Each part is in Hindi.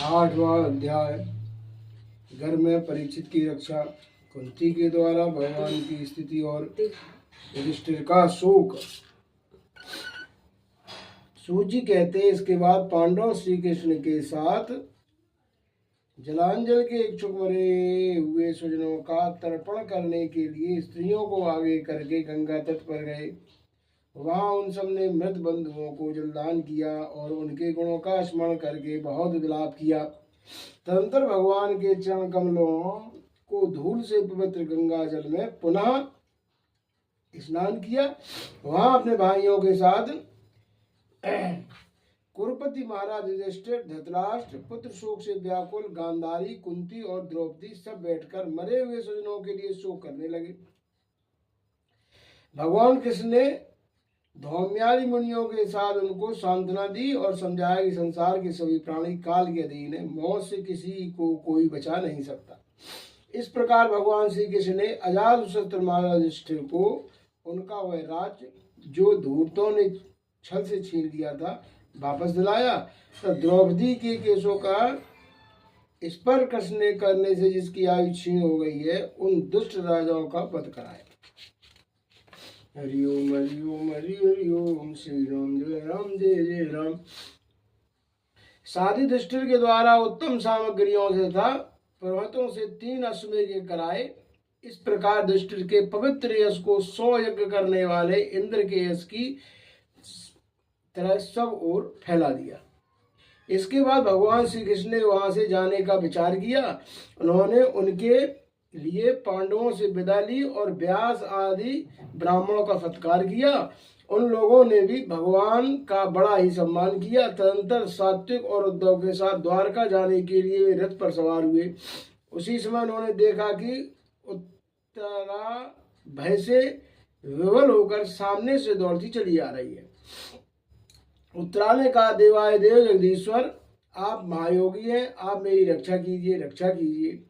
8वां अध्याय। घर में परीक्षित की रक्षा। कुंती के द्वारा भगवान की स्थिति और युधिष्ठिर का शोक। सूजी कहते, इसके बाद पांडव श्री कृष्ण के साथ जलांजल के इच्छुक मरे हुए स्वजनों का तर्पण करने के लिए स्त्रियों को आगे करके गंगा तट पर गए। वहां उन सब ने मृत बंधुओं को जलदान किया और उनके गुणों का स्मरण करके बहुत विलाप किया। तदंतर भगवान के चरण कमलों को धूल से पवित्र गंगा जल में पुनः स्नान किया। वहां अपने भाइयों के साथ कुरुपति महाराज युधिष्ठिर, धृतराष्ट्र पुत्र शोक से व्याकुल, गांधारी, कुंती और द्रौपदी सब बैठकर मरे हुए स्वजनों के लिए शोक करने लगे। भगवान कृष्ण ने धौम्यादि मुनियों के साथ उनको सांत्वना दी और समझाया कि संसार के सभी प्राणी काल के अधीन है, मौत से किसी को कोई बचा नहीं सकता। इस प्रकार भगवान श्री कृष्ण ने अजातशत्रु महाराज युधिष्ठिर को उनका वह राज्य जो धूर्तों ने छल से छीन लिया था वापस दिलाया। तो द्रौपदी के केशों का स्पर्श करने से जिसकी आयु छीन हो गई है, उन दुष्ट राजाओं का वध कराया। हरि ओम हरि ओम हरि हरि ओम। श्री राम जय जय राम। साधी युधिष्ठिर के द्वारा उत्तम सामग्रियों से तथा पर्वतों से 3 अश्वमेध कराए। इस प्रकार युधिष्ठिर के पवित्र यश को 100 यज्ञ करने वाले इंद्र के यश की तरह सब ओर फैला दिया। इसके बाद भगवान श्री कृष्ण ने वहां से जाने का विचार किया। उन्होंने उनके लिए पांडवों से विदा ली और व्यास आदि ब्राह्मणों का सत्कार किया। उन लोगों ने भी भगवान का बड़ा ही सम्मान किया। तदंतर सात्विक और उद्धव के साथ द्वारका जाने के लिए वे रथ पर सवार हुए। उसी समय उन्होंने देखा कि उत्तरा भय से विवल होकर सामने से दौड़ती चली आ रही है। उत्तरा ने कहा, देवाय देव जगदीश्वर, आप महायोगी हैं, आप मेरी रक्षा कीजिए, रक्षा कीजिए।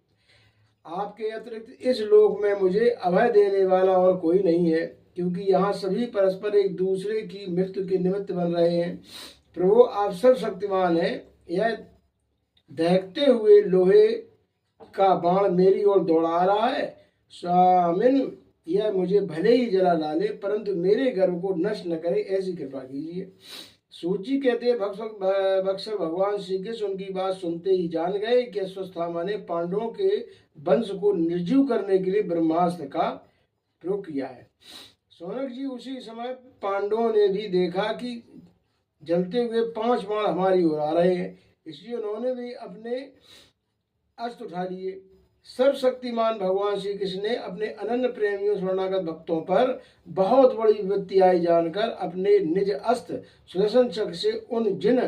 आपके अतिरिक्त इस लोक में मुझे अभय देने वाला और कोई नहीं है, क्योंकि यहाँ सभी परस्पर एक दूसरे की मृत्यु के निमित्त बन रहे हैं। प्रभु, आप सर्वशक्तिमान हैं। यह दहकते हुए लोहे का बाण मेरी ओर दौड़ा रहा है। स्वामिन, यह मुझे भले ही जला डाले, परंतु मेरे गर्व को नष्ट न करे, ऐसी कृपा कीजिए। सूची कहते हैं, बक्सर भगवान श्री कृष्ण उनकी बात सुनते ही जान गए कि अश्वत्थामा ने पांडवों के वंश को निर्जीव करने के लिए ब्रह्मास्त्र का प्रयोग किया है। सौनक जी, उसी समय पांडवों ने भी देखा कि जलते हुए 5 बाण हमारी ओर आ रहे हैं, इसलिए उन्होंने भी अपने अस्त्र उठा लिए। सर्वशक्तिमान भगवान श्री कृष्ण ने अपने अनन्य प्रेमियों शरणागत भक्तों पर बहुत बड़ी विपत्ति आई जानकर अपने निज अस्त्र सुदर्शन चक्र से उन जिन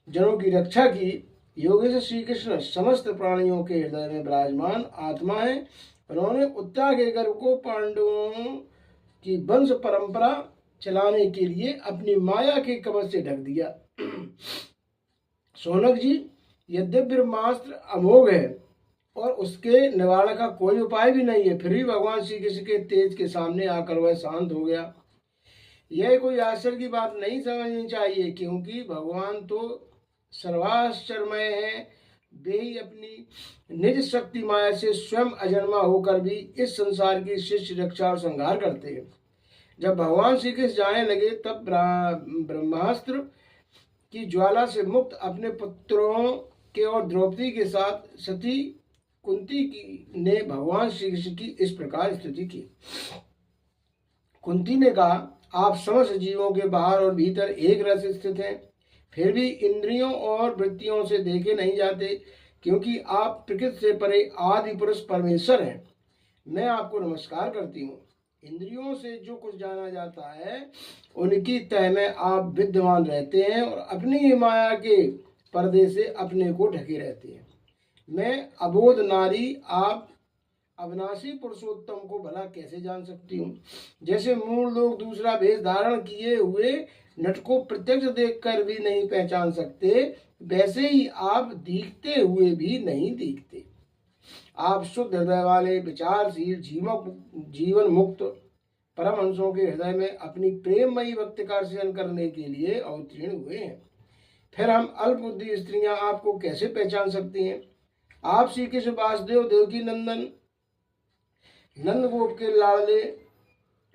जनों की रक्षा की। योगेश श्री कृष्ण समस्त प्राणियों के हृदय में विराजमान आत्मा है। उन्होंने उत्तरा के गर्भ को पांडवों की वंश परंपरा चलाने के लिए अपनी माया के कवच से ढक दिया। सौनक जी, यद्यपि ब्रह्मास्त्र अमोघ है और उसके निवारण का कोई उपाय भी नहीं है, फिर भी भगवान श्री कृष्ण के तेज के सामने आकर वह शांत हो गया। यह कोई आश्चर्य की बात नहीं समझनी चाहिए, क्योंकि भगवान तो सर्वाश्चर्यमय है। वे ही अपनी निज शक्ति माया से स्वयं अजन्मा होकर भी इस संसार की शिष्य रक्षा और संहार करते हैं। जब भगवान श्री कृष्ण जाने लगे, तब ब्रह्मास्त्र की ज्वाला से मुक्त अपने पुत्रों के और द्रौपदी के साथ सती कुंती ने भगवान श्री कृष्ण की इस प्रकार स्तुति की। कुंती ने कहा, आप समस्त जीवों के बाहर और भीतर एक रस स्थित हैं, फिर भी इंद्रियों और वृत्तियों से देखे नहीं जाते, क्योंकि आप प्रकृति से परे आदि पुरुष परमेश्वर हैं। मैं आपको नमस्कार करती हूँ। इंद्रियों से जो कुछ जाना जाता है, उनकी तह में आप विद्यमान रहते हैं और अपनी ही माया के पर्दे से अपने को ढके रहते हैं। मैं अबोध नारी, आप अविनाशी पुरुषोत्तम को भला कैसे जान सकती हूँ। जैसे मूल लोग दूसरा भेष धारण किए हुए नट को प्रत्यक्ष देखकर भी नहीं पहचान सकते, वैसे ही आप दिखते हुए भी नहीं दिखते। आप शुद्ध हृदय वाले, विचारशील, जीवन मुक्त परमहंसों के हृदय में अपनी प्रेममयी भक्ति का अर्चन करने के लिए अवतीर्ण हुए हैं। फिर हम अल्पबुद्धि स्त्रियां आपको कैसे पहचान सकती हैं? आप श्री कृष्ण वासुदेव देवकी नंदन नंद गोप के लाडले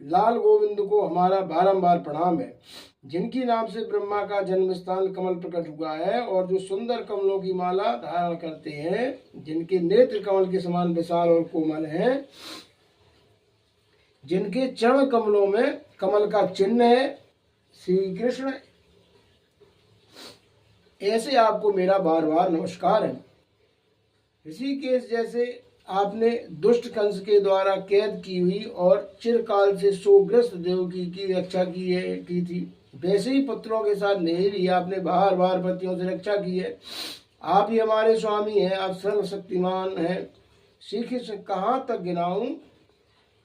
लाल गोविंद को हमारा बारंबार प्रणाम है, जिनकी नाम से ब्रह्मा का जन्म स्थान कमल प्रकट हुआ है और जो सुंदर कमलों की माला धारण करते हैं, जिनके नेत्र कमल के समान विशाल और कोमल हैं, जिनके चरण कमलों में कमल का चिन्ह है, श्री कृष्ण, ऐसे आपको मेरा बार बार नमस्कार है। ऋषिकेश जैसे आपने दुष्ट कंस के द्वारा कैद की हुई और चिरकाल से शोकग्रस्त देवकी की रक्षा की थी, वैसे ही पुत्रों के साथ मेरी आपने बार बार पतियों से रक्षा की है। आप ही हमारे स्वामी हैं, आप सर्वशक्तिमान हैं। श्री कृष्ण कहाँ तक गिनाऊं?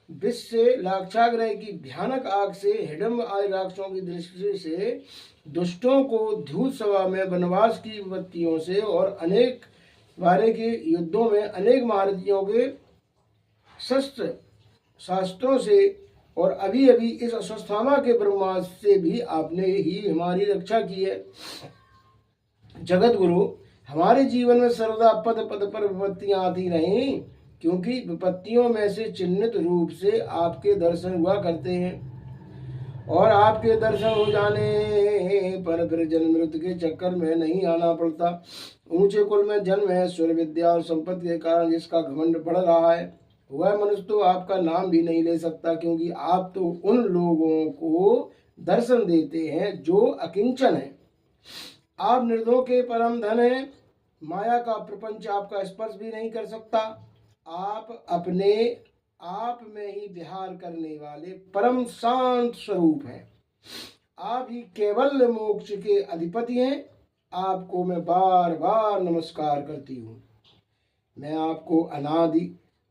विश्व से लाक्षाग्रह की भयानक आग से हिडम्ब आदि राक्षसों की दृष्टि से दुष्टों को धूत सभा में वनवास की विपत्तियों से और अनेक बारे के युद्धों में अनेक महारथियों के शस्त्र शास्त्रों से और अभी अभी इस अश्वत्थामा के ब्रह्मास्त्र से भी आपने ही हमारी रक्षा की है। जगत गुरु, हमारे जीवन में सर्वदा पद पद पर विपत्तियां आती रहें, क्योंकि विपत्तियों में से चिन्हित रूप से आपके दर्शन हुआ करते हैं और आपके दर्शन हो जाने पर फिर जन्म मृत्यु के चक्कर में नहीं आना पड़ता। ऊंचे कुल में जन्म है, सूर्य विद्या और संपत्ति के कारण जिसका घमंड बढ़ रहा है, वह मनुष्य तो आपका नाम भी नहीं ले सकता, क्योंकि आप तो उन लोगों को दर्शन देते हैं जो अकिंचन है। आप निर्धों के परम धन हैं, माया का प्रपंच आपका स्पर्श भी नहीं कर सकता। आप अपने आप में ही विहार करने वाले परम शांत स्वरूप हैं। आप ही केवल मोक्ष के अधिपति हैं। आपको मैं बार बार नमस्कार करती हूँ। मैं आपको अनादि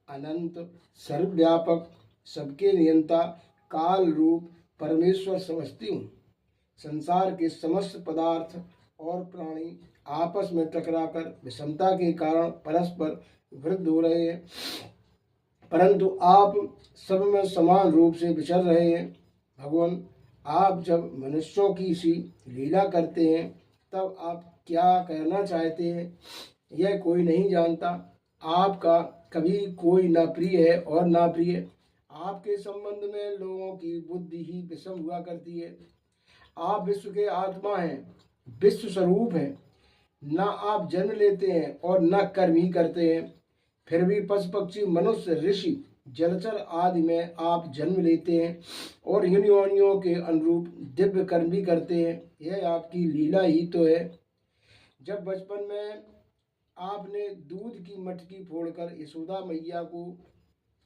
अनंत सर्वव्यापक सबके नियंता काल रूप परमेश्वर समझती हूँ। संसार के समस्त पदार्थ और प्राणी आपस में टकराकर विषमता के कारण परस्पर वृद्ध हो रहे हैं, परंतु आप सब में समान रूप से विचर रहे हैं। भगवान, आप जब मनुष्यों की सी लीला करते हैं तब आप क्या कहना चाहते हैं, यह कोई नहीं जानता। आपका कभी कोई ना प्रिय है और ना प्रिय। आपके संबंध में लोगों की बुद्धि ही विषम हुआ करती है। आप विश्व के आत्मा हैं, विश्व स्वरूप हैं। न आप जन्म लेते हैं और न कर्म ही करते हैं, फिर भी पशु पक्षी मनुष्य ऋषि जलचर आदि में आप जन्म लेते हैं और इन योनियों के अनुरूप दिव्य कर्म भी करते हैं। यह आपकी लीला ही तो है। जब बचपन में आपने दूध की मटकी फोड़कर यशोदा मैया को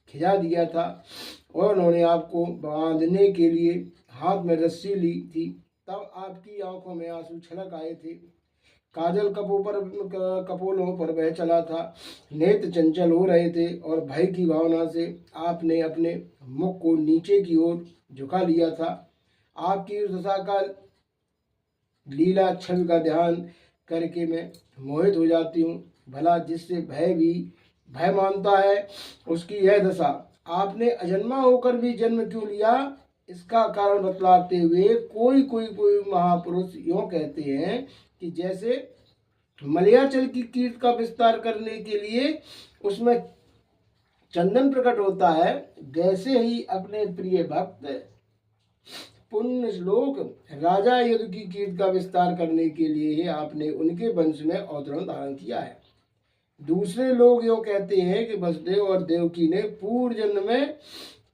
खिला दिया था और उन्होंने आपको बांधने के लिए हाथ में रस्सी ली थी, तब आपकी आंखों में आंसू छलक आए थे। काजल कपोलों पर बह चला था, नेत्र चंचल हो रहे थे और भय की भावना से आपने अपने मुख को नीचे की ओर झुका लिया था। आपकी उस दशा का लीला छवि का ध्यान करके मैं मोहित हो जाती हूँ। भला जिससे भय मानता है उसकी यह दशा। आपने अजन्मा होकर भी जन्म क्यों लिया, इसका कारण बतलाते हुए कोई महापुरुष यूँ कहते हैं कि जैसे मलयाचल की कीर्त का विस्तार करने के लिए उसमें चंदन प्रकट होता है, वैसे ही अपने प्रिय भक्त पुण्य श्लोक राजा युद्ध की कीर्त का विस्तार करने के लिए आपने उनके वंश में अवतरण धारण किया है। दूसरे लोग यूँ कहते हैं कि वसुदेव और देवकी ने पूर्व जन्म में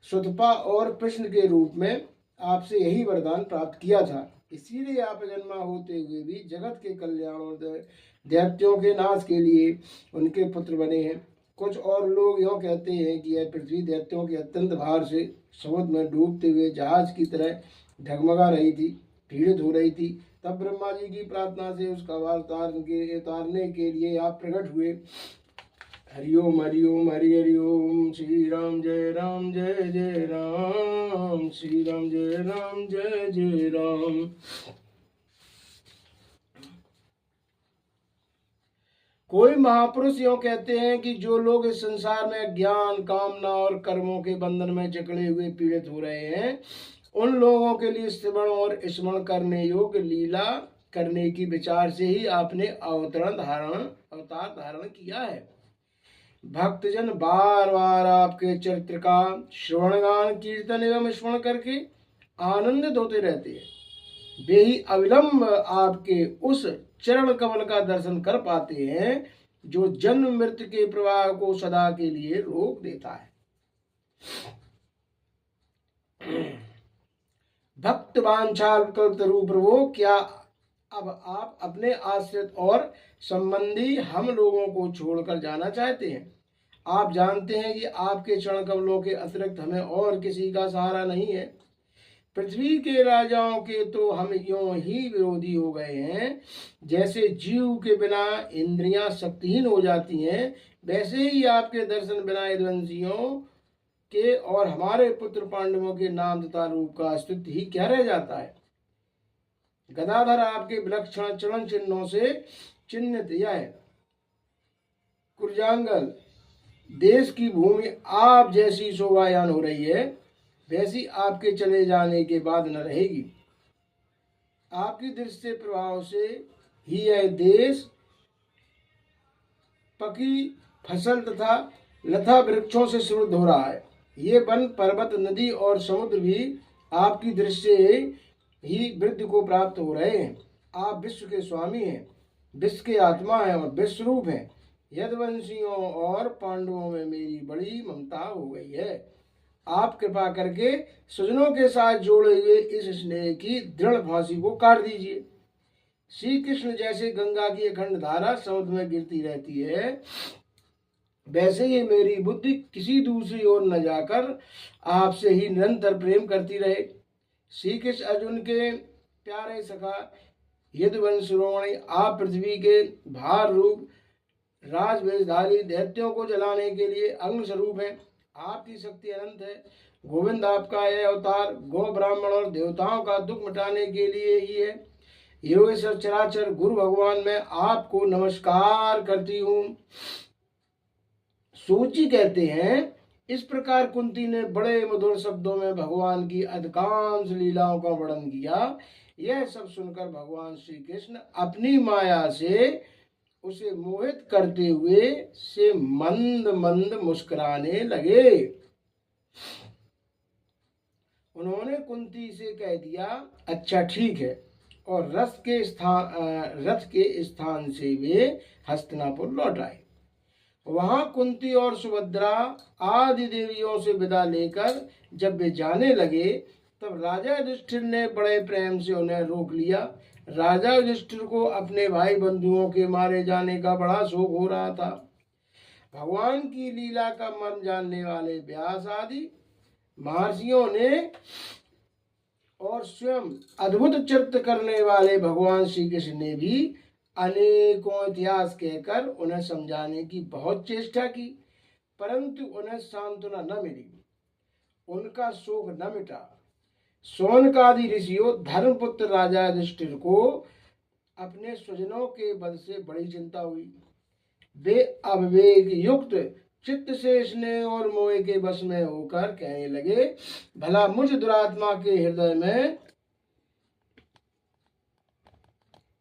सुतपा और कृष्ण के रूप में आपसे यही वरदान प्राप्त किया था, इसीलिए आप जन्मा होते हुए भी जगत के कल्याण और दैत्यों के नाश के लिए उनके पुत्र बने हैं। कुछ और लोग यूँ कहते हैं कि यह पृथ्वी दैत्यों के अत्यंत भार से समुद्र में डूबते हुए जहाज की तरह ढगमगा रही थी, पीड़ित हो रही थी। तब ब्रह्मा जी की प्रार्थना से उसका भार उतारने के लिए आप प्रकट हुए। हरिओम हरिओम हरि हरिओम। श्री राम जय जय राम, श्री राम जय जय राम। कोई महापुरुष यूँ कहते हैं कि जो लोग इस संसार में ज्ञान कामना और कर्मों के बंधन में जकड़े हुए पीड़ित हो रहे हैं, उन लोगों के लिए श्रवण और स्मरण करने योग्य लीला करने की विचार से ही आपने अवतार धारण किया है। भक्तजन बार बार आपके चरित्र का श्रवणगान कीर्तन एवं स्मरण करके आनंदित होते रहते हैं। वे ही अविलंब आपके उस चरण कमल का दर्शन कर पाते हैं जो जन्म मृत्यु के प्रवाह को सदा के लिए रोक देता है। भक्त वांछाकल्प रूप प्रभु, क्या अब आप अपने आश्रित और संबंधी हम लोगों को छोड़कर जाना चाहते हैं? आप जानते हैं कि आपके चरण कमलों के अतिरिक्त हमें और किसी का सहारा नहीं है। पृथ्वी के राजाओं के तो हम यूं ही विरोधी हो गए हैं, जैसे जीव के बिना इंद्रियां शक्तिहीन हो जाती हैं, वैसे ही आपके दर्शन बिना यदुवंशियों के और हमारे पुत्र पांडवों के नाम तथा रूप का अस्तित्व ही क्या रह जाता है। गदाधर आपके विलक्षण चरण चिन्हों से चिन्हित यह कुरजांगल देश की भूमि आप जैसी शोभायान हो रही है, वैसी आपके चले जाने के बाद न रहेगी। आपकी दृष्टि प्रभाव से ही यह देश पकी फसल तथा लता वृक्षों से समृद्ध हो रहा है। ये वन पर्वत नदी और समुद्र भी आपकी दृष्टि ही वृद्धि को प्राप्त हो रहे हैं। आप विश्व के स्वामी हैं, विश्व के आत्मा हैं और विश्वरूप हैं। यदुवंशियों और पांडवों में मेरी बड़ी ममता हो गई है। आप कृपा करके स्वजनों के साथ जोड़े हुए इस स्नेह की दृढ़ फांसी को काट दीजिए। श्री कृष्ण जैसे गंगा की अखंड धारा समुद्र में गिरती रहती है, वैसे ही मेरी बुद्धि किसी दूसरी ओर न जाकर आपसे ही निरंतर प्रेम करती रहे। श्री कृष्ण अर्जुन के प्यारे सखा यदुवंश शिरोमणि, आप पृथ्वी के भार रूप राजवेशधारी दैत्यों को जलाने के लिए अग्नि स्वरूप है। आपकी शक्ति अनंत है। गोविंद आपका यह अवतार गौ ब्राह्मण और देवताओं का दुख मिटाने के लिए ही है। योगेश्वर चराचर गुरु भगवान, मैं आपको नमस्कार करती हूँ। सूची कहते हैं, इस प्रकार कुंती ने बड़े मधुर शब्दों में भगवान की अधिकांश लीलाओं का वर्णन किया। यह सब सुनकर भगवान श्री कृष्ण अपनी माया से उसे मोहित करते हुए से मंद मंद मुस्कुराने लगे। उन्होंने कुंती से कह दिया, अच्छा ठीक है, और रथ के स्थान से वे हस्तिनापुर लौट आए। वहां कुंती और सुभद्रा आदि देवियों से विदा लेकर जब वे जाने लगे, तब राजा युधिष्ठिर ने बड़े प्रेम से उन्हें रोक लिया। राजा युधिष्ठिर को अपने भाई बंधुओं के मारे जाने का बड़ा शोक हो रहा था। भगवान की लीला का मर्म जानने वाले व्यास आदि महर्षियों ने और स्वयं अद्भुत चरित्र करने वाले भगवान श्री कृष्ण ने भी अनेकों इतिहास कहकर उन्हें समझाने की बहुत चेष्टा की, परंतु उन्हें सांत्वना न मिली। उनका शोक न मिटा। शौनकादि ऋषियों धर्मपुत्र राजा युधिष्ठिर को अपने स्वजनों के वध से बड़ी चिंता हुई। वे अविवेक युक्त चित्त से स्नेह और मोह के वश में होकर कहने लगे, भला मुझ दुरात्मा के हृदय में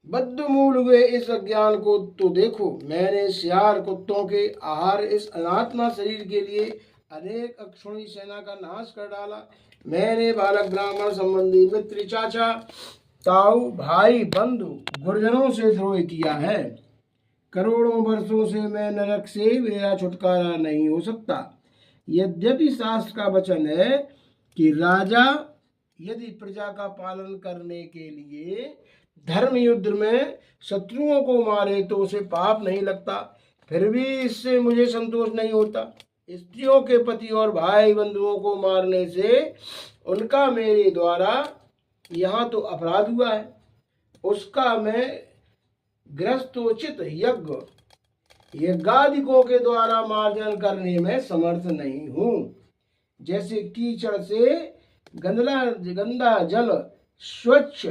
बद्धमूल हुए इस अज्ञान को तो देखो। मैंने सियार कुत्तों के आहार इस अनात्मा शरीर के लिए अनेक अक्षुणी सेना का नाश कर डाला। मैंने बालक ब्राह्मण संबंधी मित्र चाचा ताऊ भाई बंधु गुरुजनों से द्रोह किया है। करोड़ों वर्षों से मैं नरक से मेरा छुटकारा नहीं हो सकता। यद्यपि शास्त्र का वचन है कि राजा यदि प्रजा का पालन करने के लिए धर्म युद्ध में शत्रुओं को मारे तो उसे पाप नहीं लगता, फिर भी इससे मुझे संतोष नहीं होता। स्त्रियों के पति और भाई बंधुओं को मारने से उनका मेरे द्वारा यहाँ तो अपराध हुआ है, उसका मैं गृहस्थोचित यज्ञादिकों के द्वारा मार्जन करने में समर्थ नहीं हूँ। जैसे कीचड़ से गंदा जल स्वच्छ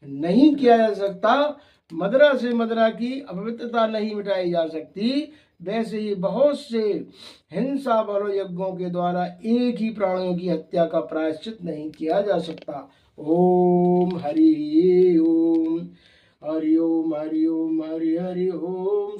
नहीं किया जा सकता, मदिरा से मदिरा की अपवित्रता नहीं मिटाई जा सकती, वैसे ही बहुत से हिंसा बल यज्ञों के द्वारा एक ही प्राणियों की हत्या का प्रायश्चित नहीं किया जा सकता। ओम हरि ओम। हरि ओम हरि ओम हरि हरि ओम।